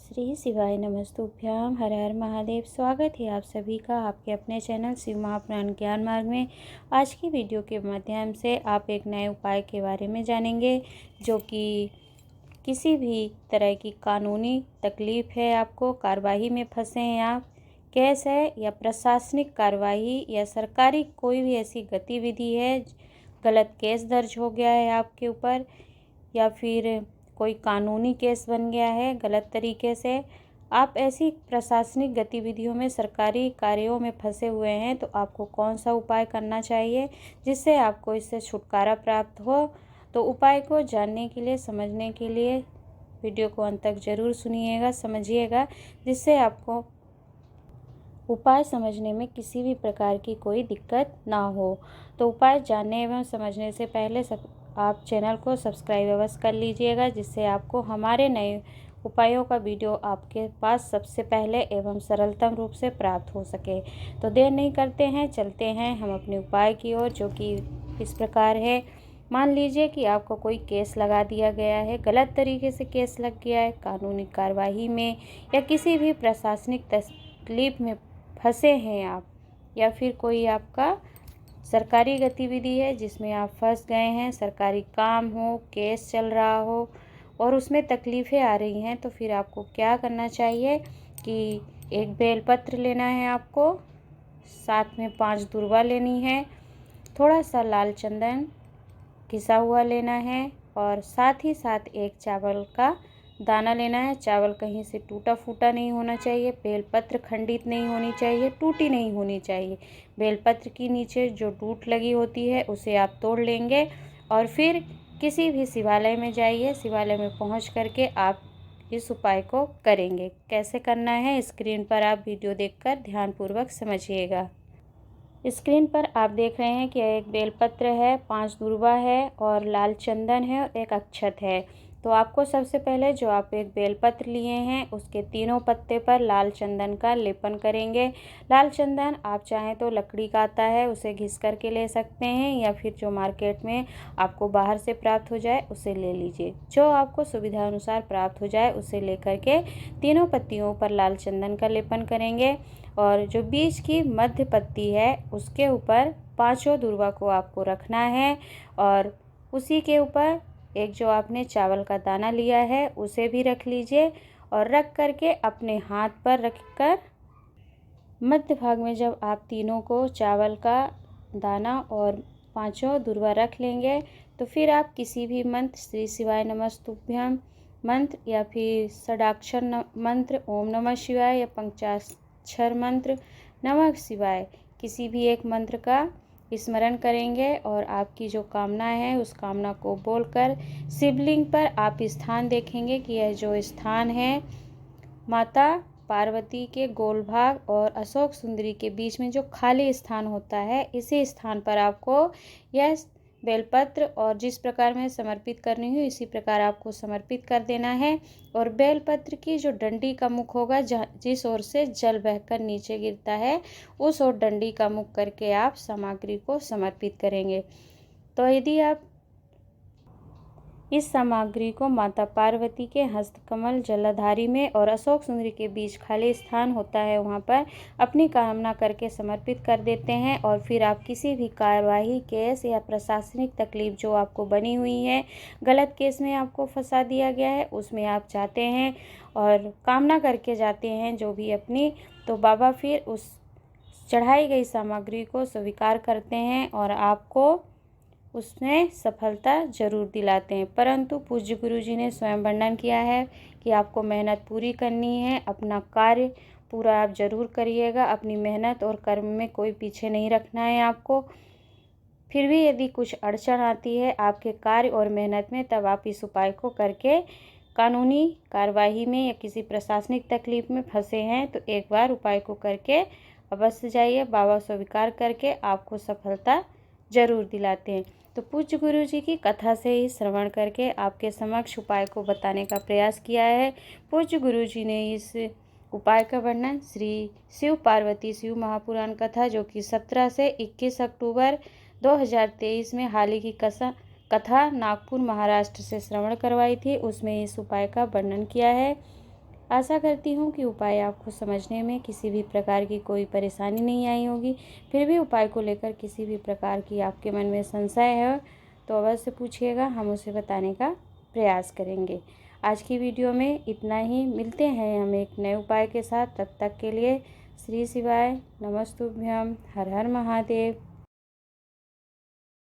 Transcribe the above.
श्री शिवाय नमस्तुभ्याम। हर हर महादेव। स्वागत है आप सभी का आपके अपने चैनल शिव महापुराण ज्ञान मार्ग में। आज की वीडियो के माध्यम से आप एक नए उपाय के बारे में जानेंगे, जो कि किसी भी तरह की कानूनी तकलीफ़ है, आपको कार्रवाई में फंसे हैं आप, केस है या प्रशासनिक कार्रवाई या सरकारी कोई भी ऐसी गतिविधि है, गलत केस दर्ज हो गया है आपके ऊपर, या फिर कोई कानूनी केस बन गया है गलत तरीके से, आप ऐसी प्रशासनिक गतिविधियों में सरकारी कार्यों में फंसे हुए हैं, तो आपको कौन सा उपाय करना चाहिए जिससे आपको इससे छुटकारा प्राप्त हो। तो उपाय को जानने के लिए, समझने के लिए वीडियो को अंत तक ज़रूर सुनिएगा, समझिएगा, जिससे आपको उपाय समझने में किसी भी प्रकार की कोई दिक्कत ना हो। तो उपाय जानने एवं समझने से पहले आप चैनल को सब्सक्राइब अवश्य कर लीजिएगा, जिससे आपको हमारे नए उपायों का वीडियो आपके पास सबसे पहले एवं सरलतम रूप से प्राप्त हो सके। तो देर नहीं करते हैं, चलते हैं हम अपने उपाय की ओर, जो कि इस प्रकार है। मान लीजिए कि आपको कोई केस लगा दिया गया है, गलत तरीके से केस लग गया है, कानूनी कार्रवाई में या किसी भी प्रशासनिक तकलीफ में फंसे हैं आप, या फिर कोई आपका सरकारी गतिविधि है जिसमें आप फंस गए हैं, सरकारी काम हो, केस चल रहा हो और उसमें तकलीफ़ें आ रही हैं, तो फिर आपको क्या करना चाहिए कि एक बेलपत्र लेना है आपको, साथ में 5 दूर्वा लेनी है, थोड़ा सा लाल चंदन घिसा हुआ लेना है और साथ ही साथ एक चावल का दाना लेना है। चावल कहीं से टूटा फूटा नहीं होना चाहिए, बेलपत्र खंडित नहीं होनी चाहिए, टूटी नहीं होनी चाहिए। बेलपत्र की नीचे जो टूट लगी होती है उसे आप तोड़ लेंगे और फिर किसी भी शिवालय में जाइए। शिवालय में पहुंच करके आप इस उपाय को करेंगे। कैसे करना है स्क्रीन पर आप वीडियो देखकर ध्यानपूर्वक समझिएगा। स्क्रीन पर आप देख रहे हैं कि एक बेलपत्र है, 5 दूर्वा है और लाल चंदन है और एक अक्षत है। तो आपको सबसे पहले जो आप एक बेलपत्र लिए हैं उसके तीनों पत्ते पर लाल चंदन का लेपन करेंगे। लाल चंदन आप चाहें तो लकड़ी का आता है, उसे घिस करके ले सकते हैं, या फिर जो मार्केट में आपको बाहर से प्राप्त हो जाए उसे ले लीजिए। जो आपको सुविधा अनुसार प्राप्त हो जाए उसे लेकर के तीनों पत्तियों पर लाल चंदन का लेपन करेंगे और जो बीच की मध्य पत्ती है उसके ऊपर 5 दूर्वा को आपको रखना है और उसी के ऊपर एक जो आपने चावल का दाना लिया है उसे भी रख लीजिए और रख करके अपने हाथ पर रखकर मध्य भाग में जब आप तीनों को चावल का दाना और 5 दूर्वा रख लेंगे, तो फिर आप किसी भी मंत्र, श्री शिवाय नमस्तुभ्यम मंत्र या फिर षडाक्षर मंत्र, ओम नमः शिवाय या पंचाक्षर मंत्र, नमः शिवाय, किसी भी एक मंत्र का स्मरण करेंगे और आपकी जो कामना है उस कामना को बोलकर शिवलिंग पर आप स्थान देखेंगे कि यह जो स्थान है माता पार्वती के गोल भाग और अशोक सुंदरी के बीच में जो खाली स्थान होता है, इसी स्थान पर आपको यह बेलपत्र और जिस प्रकार में समर्पित करनी हो इसी प्रकार आपको समर्पित कर देना है। और बेलपत्र की जो डंडी का मुख होगा, जिस ओर से जल बहकर नीचे गिरता है, उस ओर डंडी का मुख करके आप सामग्री को समर्पित करेंगे। तो यदि आप इस सामग्री को माता पार्वती के हस्तकमल जलाधारी में और अशोक सुंदरी के बीच खाली स्थान होता है वहाँ पर अपनी कामना करके समर्पित कर देते हैं, और फिर आप किसी भी कार्यवाही, केस या प्रशासनिक तकलीफ जो आपको बनी हुई है, गलत केस में आपको फंसा दिया गया है, उसमें आप जाते हैं और कामना करके जाते हैं जो भी अपनी, तो बाबा फिर उस चढ़ाई गई सामग्री को स्वीकार करते हैं और आपको उसमें सफलता जरूर दिलाते हैं। परंतु पूज्य गुरु जी ने स्वयं वर्णन किया है कि आपको मेहनत पूरी करनी है, अपना कार्य पूरा आप जरूर करिएगा, अपनी मेहनत और कर्म में कोई पीछे नहीं रखना है आपको। फिर भी यदि कुछ अड़चन आती है आपके कार्य और मेहनत में, तब आप इस उपाय को करके कानूनी कार्रवाई में या किसी प्रशासनिक तकलीफ में फंसे हैं तो एक बार उपाय को करके अवश्य जाइए। बाबा स्वीकार करके आपको सफलता जरूर दिलाते हैं। तो पूज्य गुरु जी की कथा से ही श्रवण करके आपके समक्ष उपाय को बताने का प्रयास किया है। पूज्य गुरु जी ने इस उपाय का वर्णन श्री शिव पार्वती शिव महापुराण कथा, जो कि 17 से 21 अक्टूबर 2023 में हाल ही की कथा नागपुर महाराष्ट्र से श्रवण करवाई थी, उसमें इस उपाय का वर्णन किया है। आशा करती हूँ कि उपाय आपको समझने में किसी भी प्रकार की कोई परेशानी नहीं आई होगी। फिर भी उपाय को लेकर किसी भी प्रकार की आपके मन में संशय है तो अवश्य पूछिएगा, हम उसे बताने का प्रयास करेंगे। आज की वीडियो में इतना ही। मिलते हैं हम एक नए उपाय के साथ। तब तक के लिए श्री शिवाय नमस्तुभ्यम। हर हर महादेव।